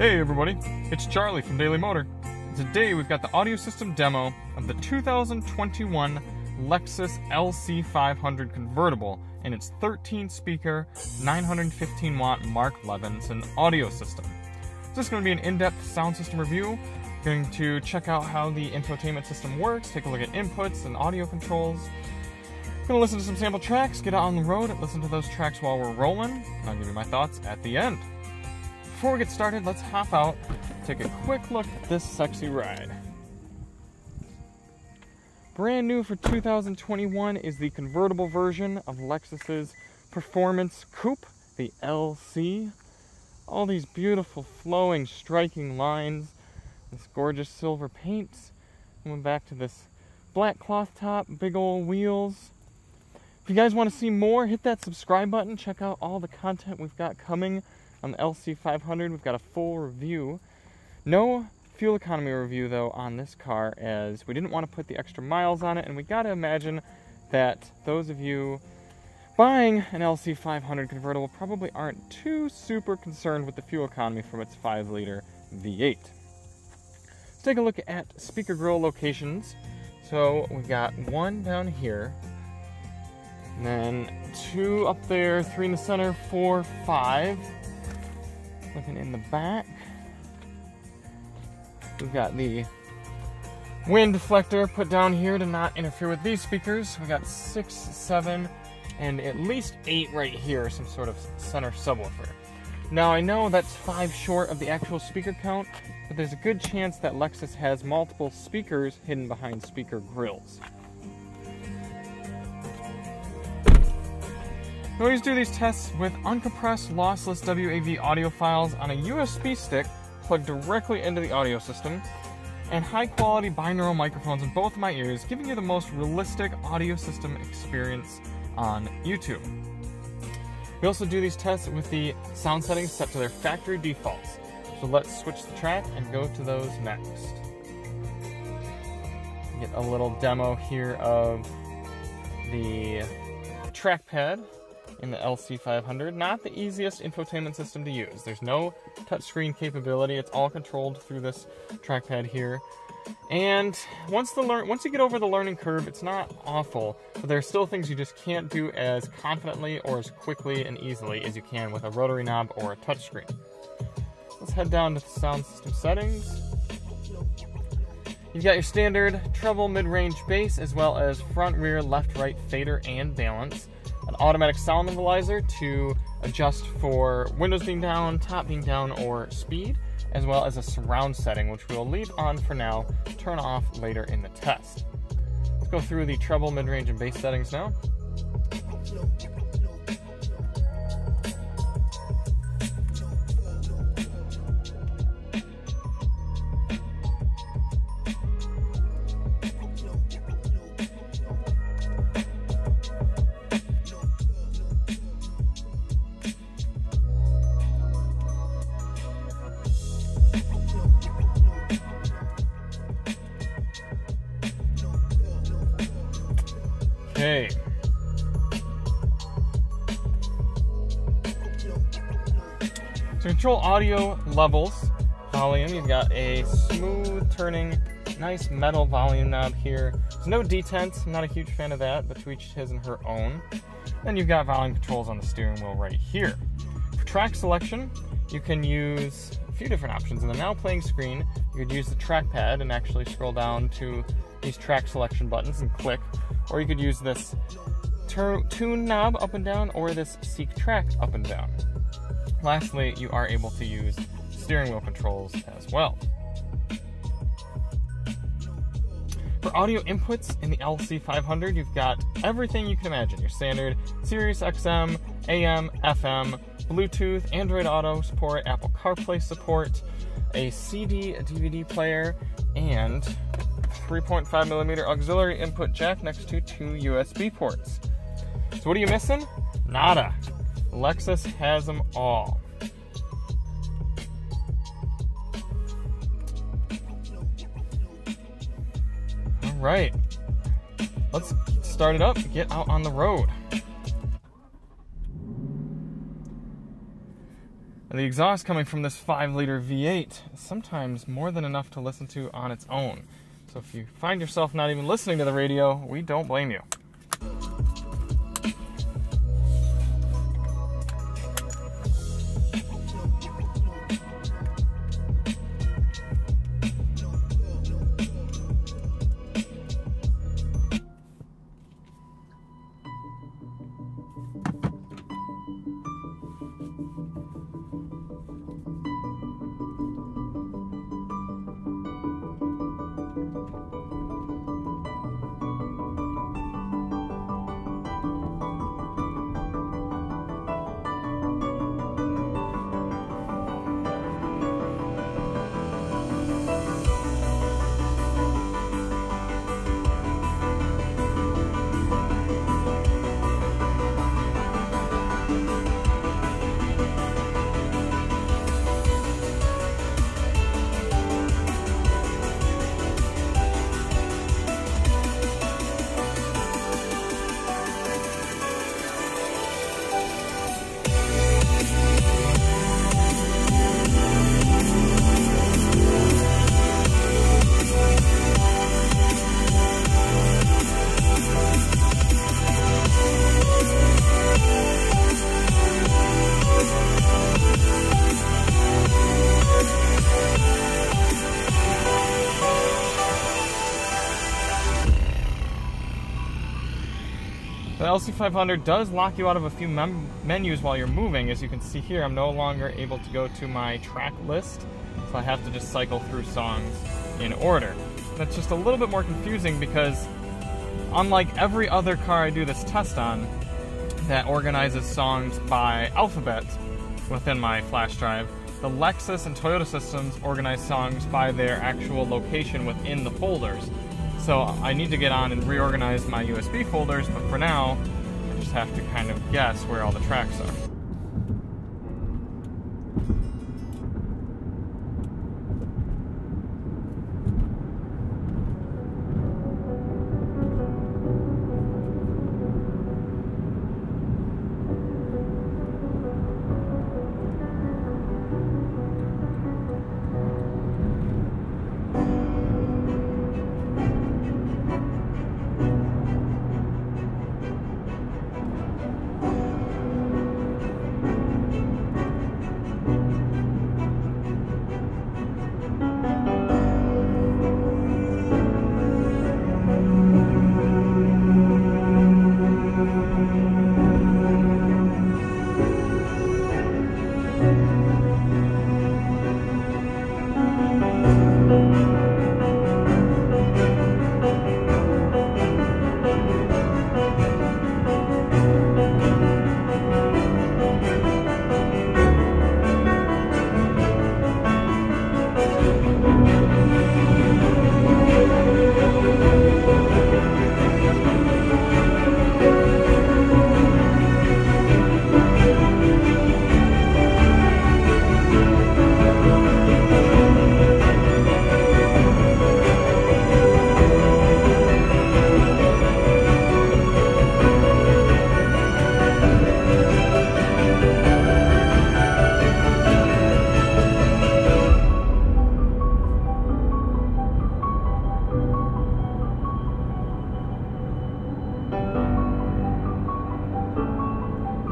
Hey everybody, it's Charlie from Daily Motor. Today we've got the audio system demo of the 2021 Lexus LC500 Convertible and its 13-speaker, 915-watt Mark Levinson audio system. This is going to be an in-depth sound system review. Going to check out how the infotainment system works, take a look at inputs and audio controls. Going to listen to some sample tracks, get out on the road, and listen to those tracks while we're rolling, and I'll give you my thoughts at the end. Before we get started, let's hop out, take a quick look at this sexy ride. Brand new for 2021 is the convertible version of Lexus's Performance Coupe, the LC. All these beautiful, flowing, striking lines, this gorgeous silver paint. Going back to this black cloth top, big old wheels. If you guys want to see more, hit that subscribe button. Check out all the content we've got coming on the LC500. We've got a full review. No fuel economy review, though, on this car, as we didn't want to put the extra miles on it, and we got to imagine that those of you buying an LC500 convertible probably aren't too super concerned with the fuel economy from its 5-liter V8. Let's take a look at speaker grill locations. So we've got one down here, and then 2 up there, 3 in the center, 4, 5. Looking in the back, we've got the wind deflector put down here to not interfere with these speakers. We got 6, 7, and at least 8 right here, some sort of center subwoofer. Now I know that's 5 short of the actual speaker count, but there's a good chance that Lexus has multiple speakers hidden behind speaker grills. We always do these tests with uncompressed, lossless WAV audio files on a USB stick plugged directly into the audio system, and high-quality binaural microphones in both of my ears, giving you the most realistic audio system experience on YouTube. We also do these tests with the sound settings set to their factory defaults. So let's switch the track and go to those next. Get a little demo here of the trackpad in the LC500. Not the easiest infotainment system to use. There's no touchscreen capability. It's all controlled through this trackpad here. And once you get over the learning curve, it's not awful, but there are still things you just can't do as confidently or as quickly and easily as you can with a rotary knob or a touchscreen. Let's head down to the sound system settings. You've got your standard treble, mid-range bass, as well as front, rear, left, right, fader, and balance. An automatic sound equalizer to adjust for windows being down, top being down, or speed, as well as a surround setting, which we'll leave on for now, turn off later in the test. Let's go through the treble, mid-range, and bass settings now. Okay. To control audio levels, volume, you've got a smooth turning, nice metal volume knob here. There's no detents, I'm not a huge fan of that, but to each his and her own. Then you've got volume controls on the steering wheel right here. For track selection, you can use a few different options. In the now playing screen, you could use the trackpad and actually scroll down to these track selection buttons and click, or you could use this tune knob up and down, or this seek track up and down. Lastly, you are able to use steering wheel controls as well. For audio inputs in the LC500, you've got everything you can imagine. Your standard Sirius XM, AM, FM, Bluetooth, Android Auto support, Apple CarPlay support, a CD, a DVD player, and 3.5mm auxiliary input jack next to 2 USB ports. So what are you missing? Nada. Lexus has them all. All right, let's start it up, get out on the road. And the exhaust coming from this 5-liter V8 is sometimes more than enough to listen to on its own. So if you find yourself not even listening to the radio, we don't blame you. The LC500 does lock you out of a few menus while you're moving. As you can see here, I'm no longer able to go to my track list, so I have to just cycle through songs in order. That's just a little bit more confusing because unlike every other car I do this test on that organizes songs by alphabet within my flash drive, the Lexus and Toyota systems organize songs by their actual location within the folders. So I need to get on and reorganize my USB folders, but for now, I just have to kind of guess where all the tracks are.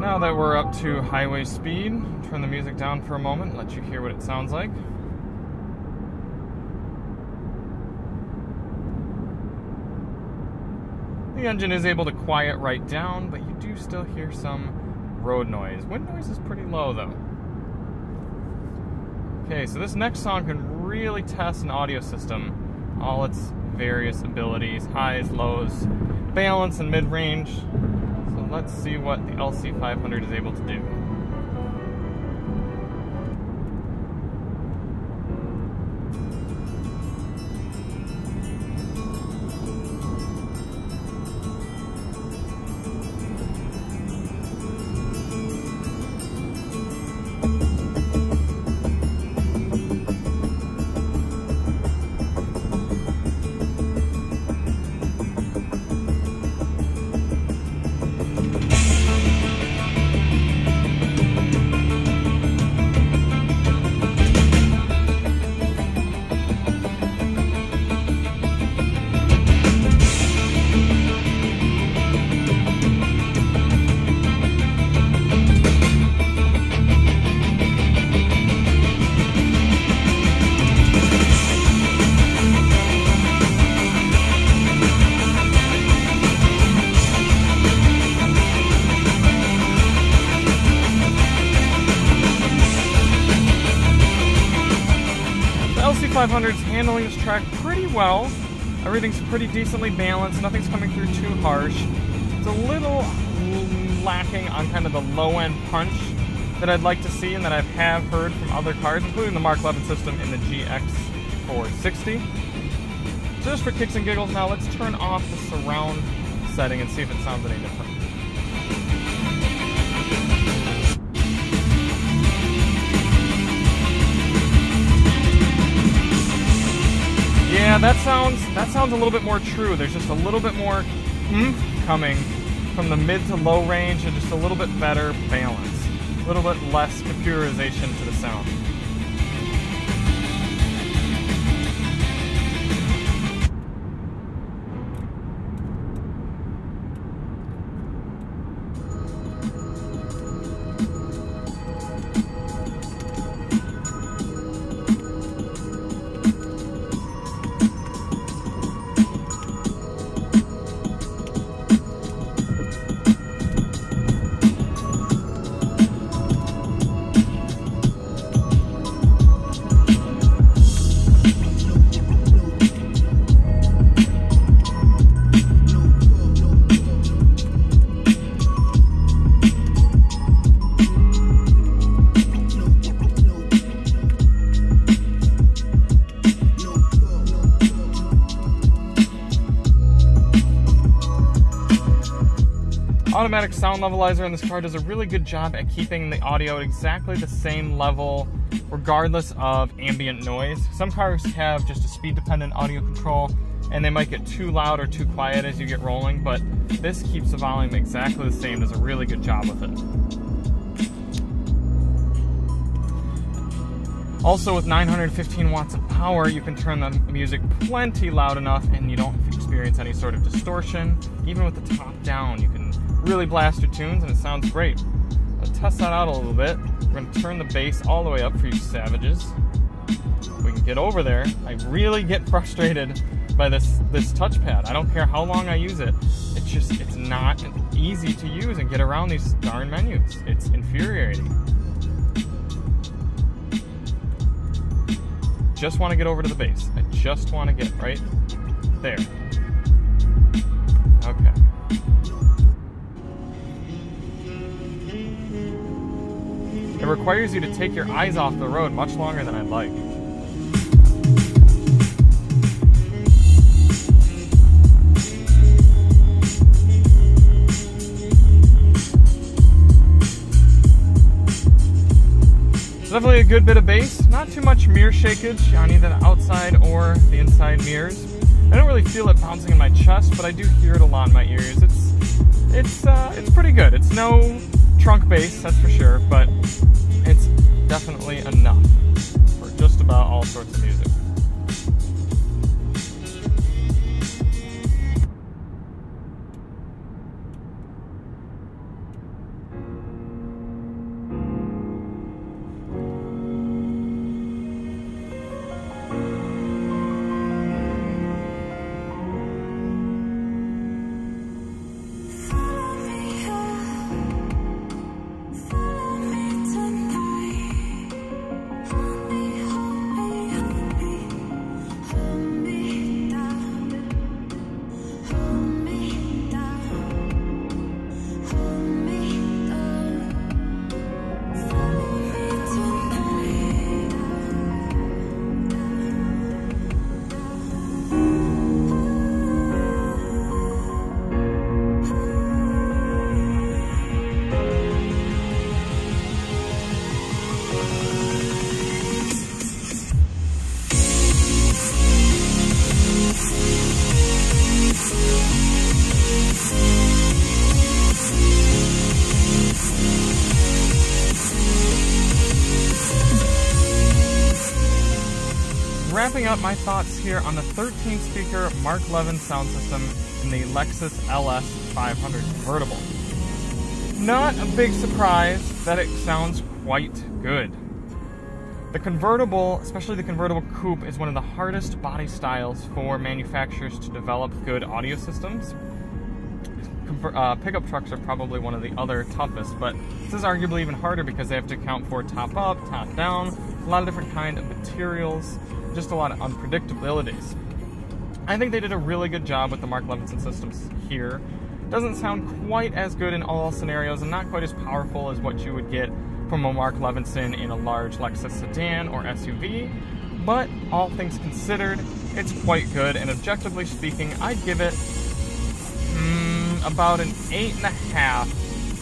Now that we're up to highway speed, turn the music down for a moment, let you hear what it sounds like. The engine is able to quiet right down, but you do still hear some road noise. Wind noise is pretty low though. Okay, so this next song can really test an audio system, all its various abilities, highs, lows, balance, and mid-range. So let's see what the LC500 is able to do. 500 is handling this track pretty well. Everything's pretty decently balanced, nothing's coming through too harsh. It's a little lacking on kind of the low-end punch that I'd like to see and that I have heard from other cars, including the Mark Levin system in the GX460. So just for kicks and giggles now, let's turn off the surround setting and see if it sounds any different. Yeah, that sounds a little bit more true. There's just a little bit more coming from the mid to low range and just a little bit better balance. A little bit less computerization to the sound. Automatic sound levelizer in this car does a really good job at keeping the audio at exactly the same level regardless of ambient noise. Some cars have just a speed dependent audio control and they might get too loud or too quiet as you get rolling, but this keeps the volume exactly the same, does a really good job with it. Also with 915 watts of power, you can turn the music plenty loud enough and you don't experience any sort of distortion. Even with the top down, you can really blast your tunes and it sounds great. Let's test that out a little bit. We're going to turn the bass all the way up for you savages. If we can get over there. I really get frustrated by this touchpad. I don't care how long I use it. It's not easy to use and get around these darn menus. It's infuriating. Just want to get over to the bass. I just want to get right there. Okay. It requires you to take your eyes off the road much longer than I'd like. It's definitely a good bit of bass, not too much mirror shakage on either the outside or the inside mirrors. I don't really feel it bouncing in my chest, but I do hear it a lot in my ears. It's pretty good. It's no trunk bass, that's for sure, but it's definitely enough for just about all sorts of music. Wrapping up my thoughts here on the 13-speaker Mark Levin sound system in the Lexus LS 500 Convertible. Not a big surprise that it sounds quite good. The Convertible, especially the Convertible Coupe, is one of the hardest body styles for manufacturers to develop good audio systems. Pickup trucks are probably one of the other toughest, but this is arguably even harder because they have to account for top up, top down, a lot of different kind of materials. just a lot of unpredictabilities. I think they did a really good job with the Mark Levinson systems here. Doesn't sound quite as good in all scenarios and not quite as powerful as what you would get from a Mark Levinson in a large Lexus sedan or SUV, but all things considered, it's quite good, and objectively speaking, I'd give it about an 8.5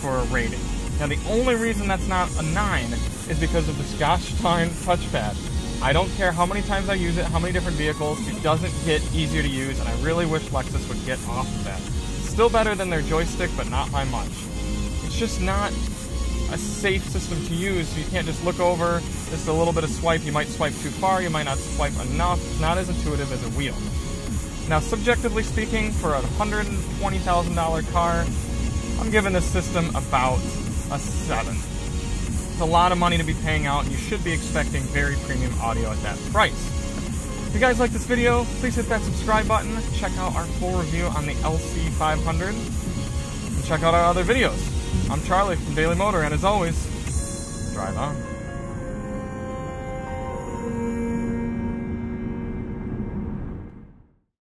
for a rating. Now, the only reason that's not a 9 is because of this gosh darn touchpad. I don't care how many times I use it, how many different vehicles, it doesn't get easier to use, and I really wish Lexus would get off of that. Still better than their joystick, but not by much. It's just not a safe system to use, so you can't just look over, just a little bit of swipe, you might swipe too far, you might not swipe enough, it's not as intuitive as a wheel. Now, subjectively speaking, for a $120,000 car, I'm giving this system about a 7. It's a lot of money to be paying out, and you should be expecting very premium audio at that price. If you guys like this video, please hit that subscribe button, check out our full review on the LC500, and check out our other videos. I'm Charlie from Daily Motor, and as always, drive on.